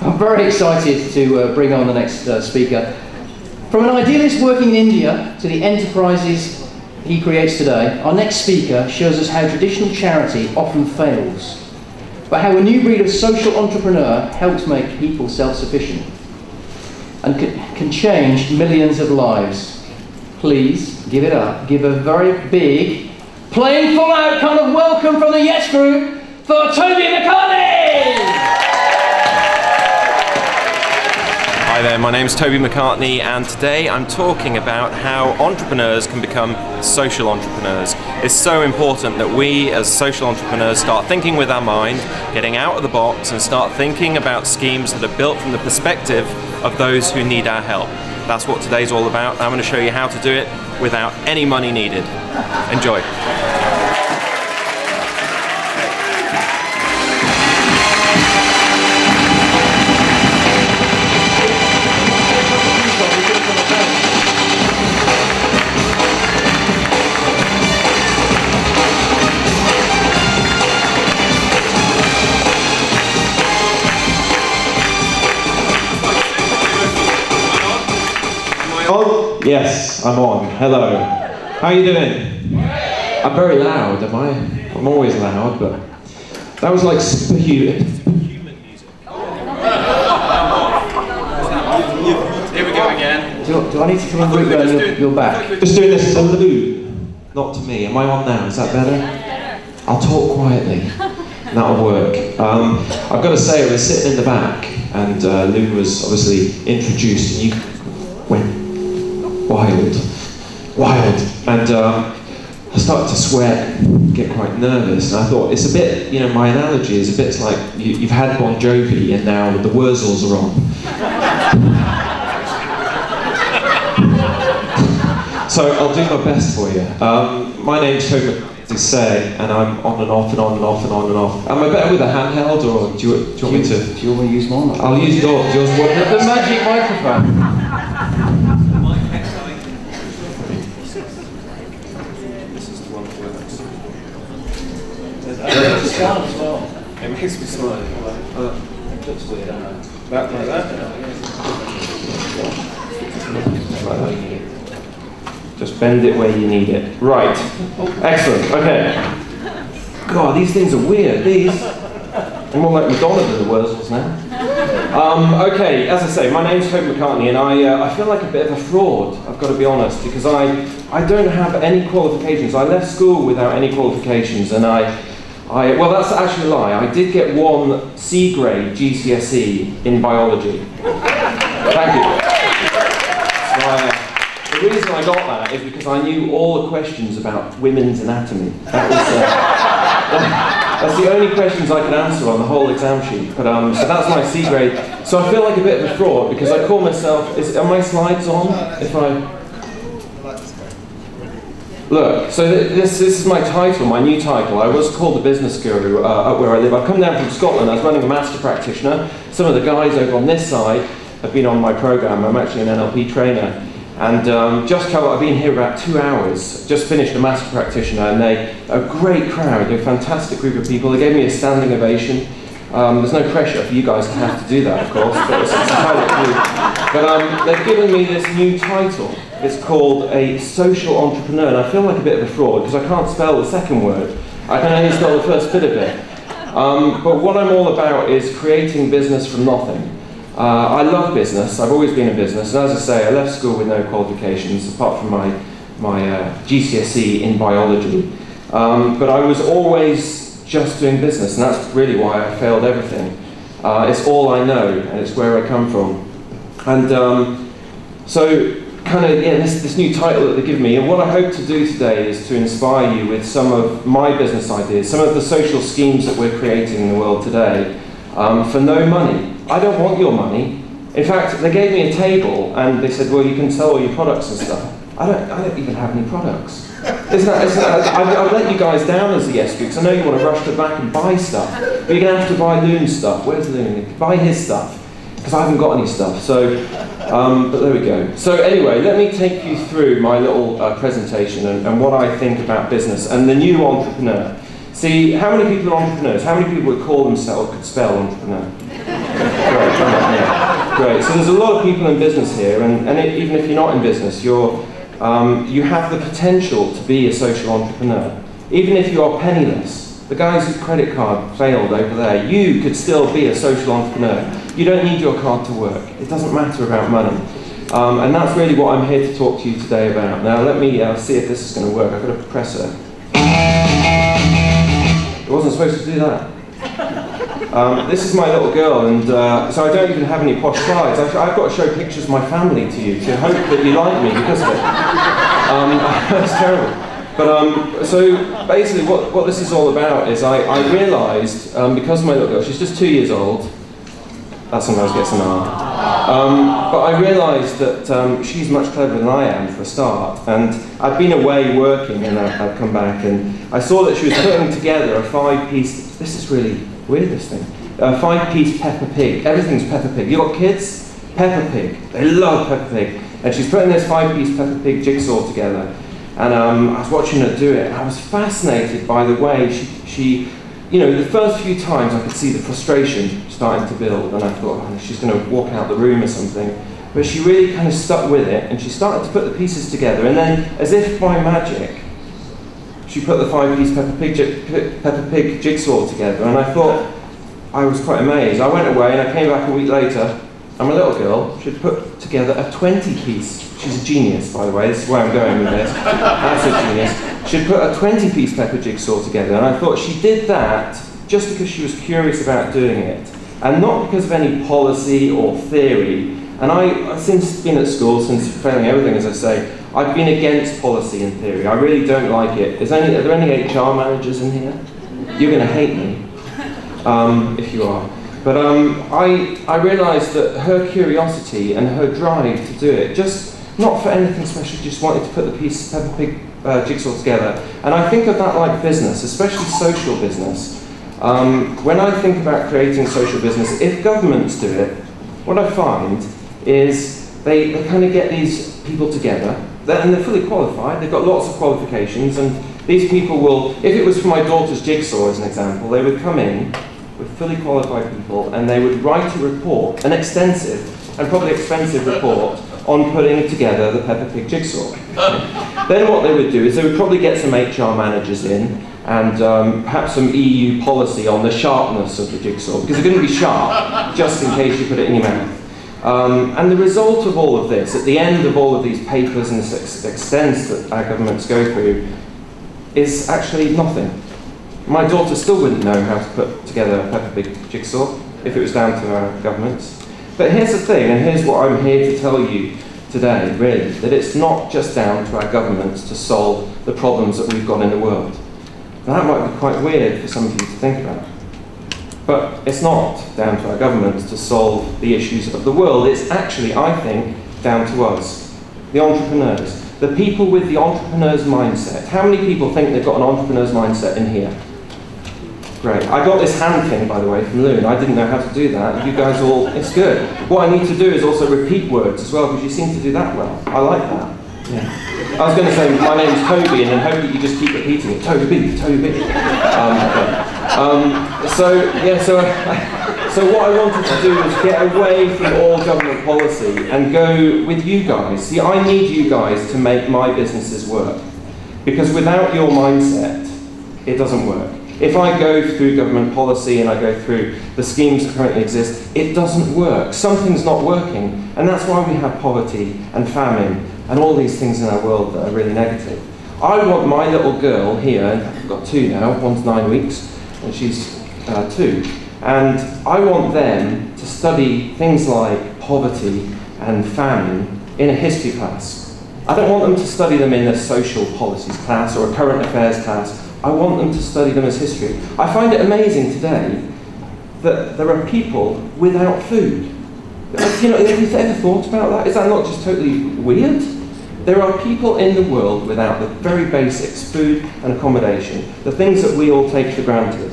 I'm very excited to bring on the next speaker. From an idealist working in India to the enterprises he creates today, our next speaker shows us how traditional charity often fails, but how a new breed of social entrepreneur helps make people self-sufficient and can change millions of lives. Please give it up. Give a very big, playing full out kind of welcome from the Yes Group for Toby McCartney! Hi there, my name's Toby McCartney, and today I'm talking about how entrepreneurs can become social entrepreneurs. It's so important that we as social entrepreneurs start thinking with our mind, getting out of the box and start thinking about schemes that are built from the perspective of those who need our help. That's what today's all about. I'm going to show you how to do it without any money needed. Enjoy. Yes, I'm on. Hello. How are you doing? I'm very loud, am I? I'm always loud, but that was like superhuman music. Here we go again. Do I need to come and root your back? Just doing this to Lou, not to me. Am I on now? Is that better? I'll talk quietly. That'll work. I've got to say, I was sitting in the back, and Lou was obviously introduced, and you went wild, and I started to sweat, get quite nervous, and I thought it's a bit, you know, my analogy is a bit like you've had Bon Jovi and now the Wurzels are on. So I'll do my best for you. My name's Toby McCartney, and I'm on and off and on and off and on and off. Am I better with a handheld, or do you want me to? Do you want to use mine? I'll use yours. The magic microphone. It makes me smile. It looks weird, I know. Like that? Like that. Just bend it where you need it. Right. Excellent. Okay. God, these things are weird. These. I'm more like Madonna than the Wurzels now. Okay, as I say, my name's Toby McCartney, and I feel like a bit of a fraud, I've got to be honest, because I don't have any qualifications. I left school without any qualifications, and well, that's actually a lie. I did get one C grade GCSE in biology. Thank you. So, the reason I got that is because I knew all the questions about women's anatomy. That's the only questions I could answer on the whole exam sheet. But so that's my C grade. So I feel like a bit of a fraud because I call myself. Are my slides on? If I. Look, so this is my title, my new title. I was called the business guru up where I live. I've come down from Scotland. I was running a master practitioner. Some of the guys over on this side have been on my program. I'm actually an NLP trainer. And I've been here about 2 hours, just finished a master practitioner, and a great crowd, they're a fantastic group of people. They gave me a standing ovation. There's no pressure for you guys to have to do that, of course, but it's entirely up to you. But they've given me this new title. It's called a social entrepreneur, and I feel like a bit of a fraud because I can't spell the second word. I can only spell the first bit of it. But what I'm all about is creating business from nothing. I love business. I've always been in business, and as I say, I left school with no qualifications apart from my GCSE in biology. But I was always just doing business, and that's really why I failed everything. It's all I know, and it's where I come from. And so, kind of, yeah, this new title that they give me, and what I hope to do today is to inspire you with some of my business ideas, some of the social schemes that we're creating in the world today, for no money. I don't want your money. In fact, they gave me a table and they said, well, you can sell all your products and stuff. I don't even have any products. I've let you guys down as the Yes Group, because I know you want to rush to the back and buy stuff, but you're going to have to buy Loon's stuff. Where's Loon? Buy his stuff, because I haven't got any stuff. So, but there we go. So anyway, let me take you through my little presentation and what I think about business and the new entrepreneur. See, how many people are entrepreneurs? How many people would call themselves, could spell entrepreneur? Great, come on, yeah. Great. So there's a lot of people in business here, and even if you're not in business, you have the potential to be a social entrepreneur. Even if you are penniless, the guys whose credit card failed over there, you could still be a social entrepreneur. You don't need your card to work. It doesn't matter about money. And that's really what I'm here to talk to you today about. Now let me see if this is going to work. I've got a compressor. It wasn't supposed to do that. This is my little girl, and so I don't even have any posh slides. I've got to show pictures of my family to you to hope that you like me because of it. That's terrible. But so basically what this is all about is I realised, because of my little girl, she's just 2 years old, that sometimes gets an R, but I realised that she's much cleverer than I am for a start, and I'd been away working and I'd come back and I saw that she was putting together a 5-piece, this is really weird, this thing, a 5-piece Peppa Pig. Everything's Peppa Pig. You got kids? Peppa Pig. They love Peppa Pig. And she's putting this 5-piece Peppa Pig jigsaw together. And I was watching her do it, and I was fascinated by the way she, you know, the first few times I could see the frustration starting to build, and I thought, oh, she's going to walk out the room or something. But she really kind of stuck with it, and she started to put the pieces together, and then, as if by magic, she put the 5-piece Peppa Pig jigsaw together, and I thought, I was quite amazed. I went away, and I came back a week later, and my little girl, she'd put together a 20-piece. She's a genius, by the way, this is where I'm going with this. That's a genius. She'd put a 20-piece Peppa jigsaw together, and I thought she did that just because she was curious about doing it, and not because of any policy or theory. And I, since been at school, since failing everything, as I say, I've been against policy and theory. I really don't like it. Are there any HR managers in here? You're going to hate me, if you are. But I realised that her curiosity and her drive to do it, just not for anything special, just wanted to put the piece of Peppa Pig jigsaw together. And I think of that like business, especially social business. When I think about creating social business, if governments do it, what I find is they kind of get these people together, and they're fully qualified, they've got lots of qualifications, and these people will, if it was for my daughter's jigsaw as an example, they would come in with fully qualified people, and they would write a report, an extensive and probably expensive report, on putting together the Peppa Pig jigsaw. Then what they would do is they would probably get some HR managers in, and perhaps some EU policy on the sharpness of the jigsaw, because they're going to be sharp, just in case you put it in your mouth. And the result of all of this, at the end of all of these papers and this extents that our governments go through, is actually nothing. My daughter still wouldn't know how to put together a Peppa Pig jigsaw if it was down to our governments. But here's the thing, and here's what I'm here to tell you today, really, that it's not just down to our governments to solve the problems that we've got in the world. Now, that might be quite weird for some of you to think about. But it's not down to our governments to solve the issues of the world. It's actually, I think, down to us, the entrepreneurs, the people with the entrepreneur's mindset. How many people think they've got an entrepreneur's mindset in here? Great. I got this hand thing, by the way, from Loon. I didn't know how to do that. You guys all, it's good. What I need to do is also repeat words as well, because you seem to do that well. I like that. Yeah. I was going to say, my name's Toby, and then hope that you just keep repeating it. Toby, Toby. So what I wanted to do was get away from all government policy and go with you guys. See, I need you guys to make my businesses work. Because without your mindset, it doesn't work. If I go through government policy and I go through the schemes that currently exist, it doesn't work. Something's not working. And that's why we have poverty and famine and all these things in our world that are really negative. I want my little girl here, and I've got 2 now, one's 9 weeks, and she's 2. And I want them to study things like poverty and famine in a history class. I don't want them to study them in a social policies class or a current affairs class. I want them to study them as history. I find it amazing today that there are people without food. You know, have you ever thought about that? Is that not just totally weird? There are people in the world without the very basics, food and accommodation, the things that we all take for granted.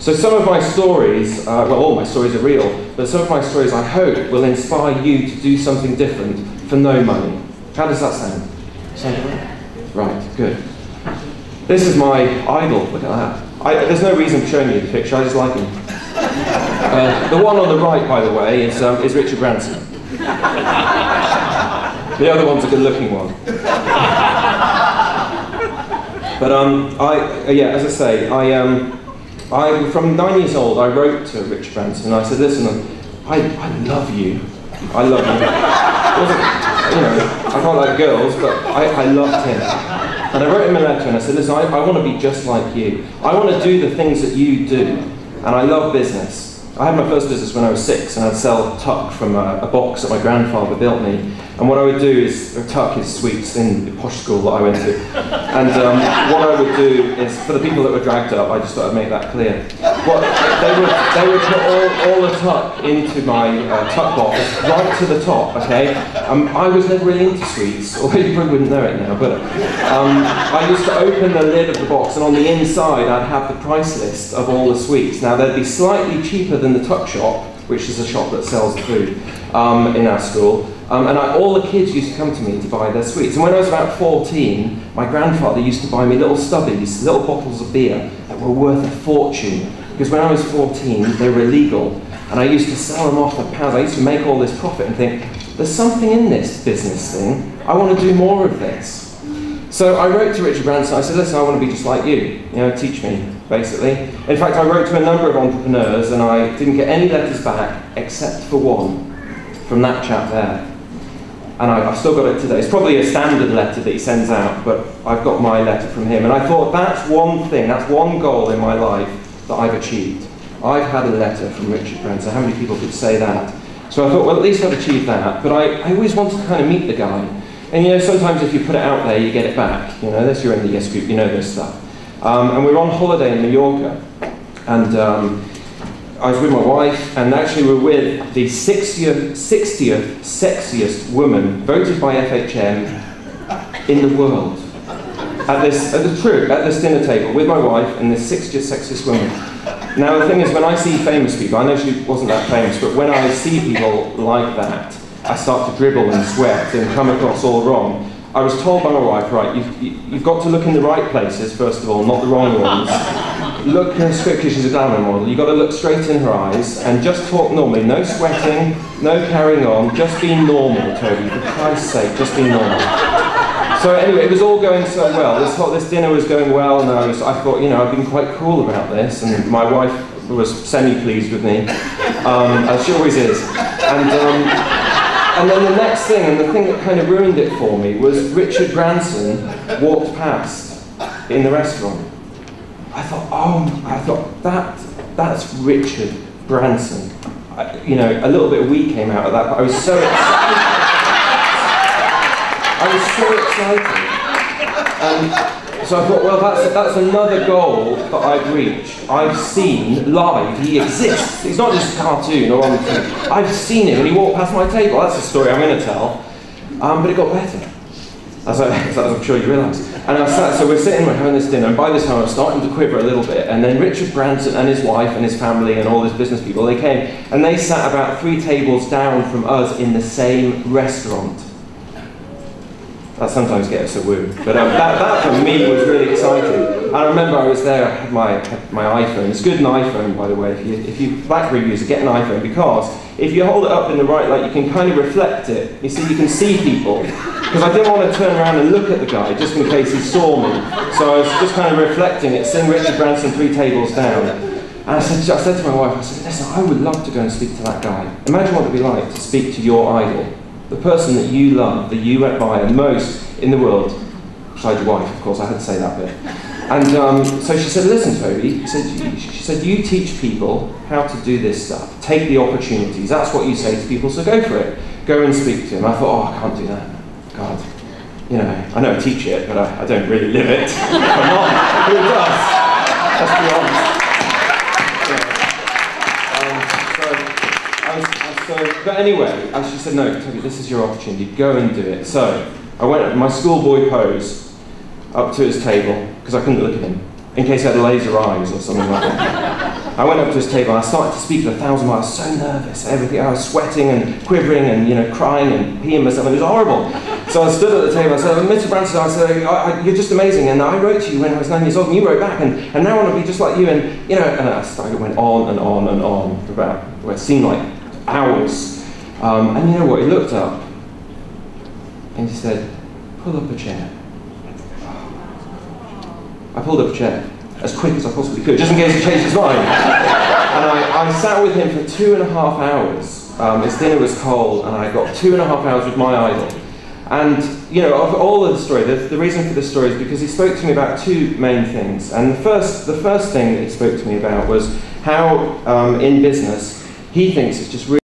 So some of my stories, well, all my stories are real, but some of my stories, I hope, will inspire you to do something different for no money. How does that sound? Sound good? Right, good. This is my idol, look at that. There's no reason for showing you the picture, I just like him. The one on the right, by the way, is Richard Branson. The other one's a good-looking one. But yeah, as I say, from 9 years old, I wrote to Richard Branson, and I said, listen, I love you. I love you. It wasn't, you know, I don't like girls, but I loved him. And I wrote him a letter and I said, listen, I want to be just like you. I want to do the things that you do. And I love business. I had my first business when I was 6, and I'd sell tuck from a box that my grandfather built me. And what I would do is, tuck is sweets in the posh school that I went to. And what I would do is, for the people that were dragged up, I just thought I'd make that clear. They would put all the tuck into my tuck box, right to the top, okay? I was never really into sweets, although you probably wouldn't know it now, but I used to open the lid of the box, and on the inside I'd have the price list of all the sweets. Now they'd be slightly cheaper than the tuck shop, which is a shop that sells the food in our school. And all the kids used to come to me to buy their sweets. And when I was about 14, my grandfather used to buy me little stubbies, little bottles of beer that were worth a fortune. Because when I was 14, they were illegal. And I used to sell them off at pounds. I used to make all this profit and think, there's something in this business thing. I want to do more of this. So I wrote to Richard Branson. I said, listen, I want to be just like you. You know, teach me, basically. In fact, I wrote to a number of entrepreneurs, and I didn't get any letters back except for one from that chap there. And I've still got it today. It's probably a standard letter that he sends out, but I've got my letter from him. And I thought, that's one thing, that's one goal in my life that I've achieved. I've had a letter from Richard Branson. How many people could say that? So I thought, well, at least I've achieved that. But I always wanted to kind of meet the guy. And you know, sometimes if you put it out there, you get it back. You know, unless you're in the Yes Group, you know this stuff. And we were on holiday in Mallorca. And I was with my wife, and actually we're with the 60th sexiest woman voted by FHM in the world. At this dinner table with my wife and the 60th sexiest woman. Now the thing is, when I see famous people, I know she wasn't that famous, but when I see people like that, I start to dribble and sweat and come across all wrong. I was told by my wife, right, you've got to look in the right places, first of all, not the wrong ones. Look, because she's a glamour model, you've got to look straight in her eyes and just talk normally. No sweating, no carrying on, just be normal, Toby, for Christ's sake, just be normal. So anyway, it was all going so well. This dinner was going well, and I thought, you know, I've been quite cool about this, and my wife was semi-pleased with me, as she always is. And then the next thing, and the thing that kind of ruined it for me, was Richard Branson walked past in the restaurant. I thought, that's Richard Branson. You know, a little bit of wee came out of that, but I was so excited. I was so excited. And so I thought, well, that's another goal that I've reached. I've seen live, he exists. He's not just a cartoon or on the TV. I've seen him, and he walked past my table. That's the story I'm going to tell. But it got better, as I'm sure you realise. And so we're sitting, we're having this dinner, and by this time I was starting to quiver a little bit. And then Richard Branson and his wife and his family and all his business people, they came, and they sat about 3 tables down from us in the same restaurant. That sometimes gets a woo, but that for me was really exciting. I remember I was there, I had my iPhone. It's good, an iPhone, by the way. If you BlackBerry user, get an iPhone, because if you hold it up in the right light, you can kind of reflect it. You can see people. Because I didn't want to turn around and look at the guy, just in case he saw me. So I was just kind of reflecting it, seeing Richard Branson 3 tables down. And I said to my wife, I said, listen, I would love to go and speak to that guy. Imagine what it would be like to speak to your idol. The person that you love, that you admire most in the world, besides your wife, of course, I had to say that bit. And so she said, listen, Toby, she said, you teach people how to do this stuff. Take the opportunities. That's what you say to people, so go for it. Go and speak to him. I thought, oh, I can't do that. God. You know, I know I teach it, but I don't really live it. I'm not. Who does? Let's be honest. But anyway, she said, no, Toby, this is your opportunity, go and do it. So I went up my schoolboy pose up to his table, because I couldn't look at him, in case he had laser eyes or something like that. I went up to his table and I started to speak at 1,000 miles. I was so nervous, everything. I was sweating and quivering and, you know, crying and peeing myself, and it was horrible. So I stood at the table, I said, Mr. Branson, I said, you're just amazing, and I wrote to you when I was 9 years old, and you wrote back, and now I want to be just like you, and, you know, and I went on and on and on for about, well, it seemed like hours. And you know what, he looked up, and he said, pull up a chair. I pulled up a chair as quick as I possibly could, just in case he changed his mind. And I sat with him for 2.5 hours. His dinner was cold, and I got 2.5 hours with my idol. And, you know, of all of the story, the reason for this story is because he spoke to me about two main things. And the first thing that he spoke to me about was how, in business, he thinks it's just really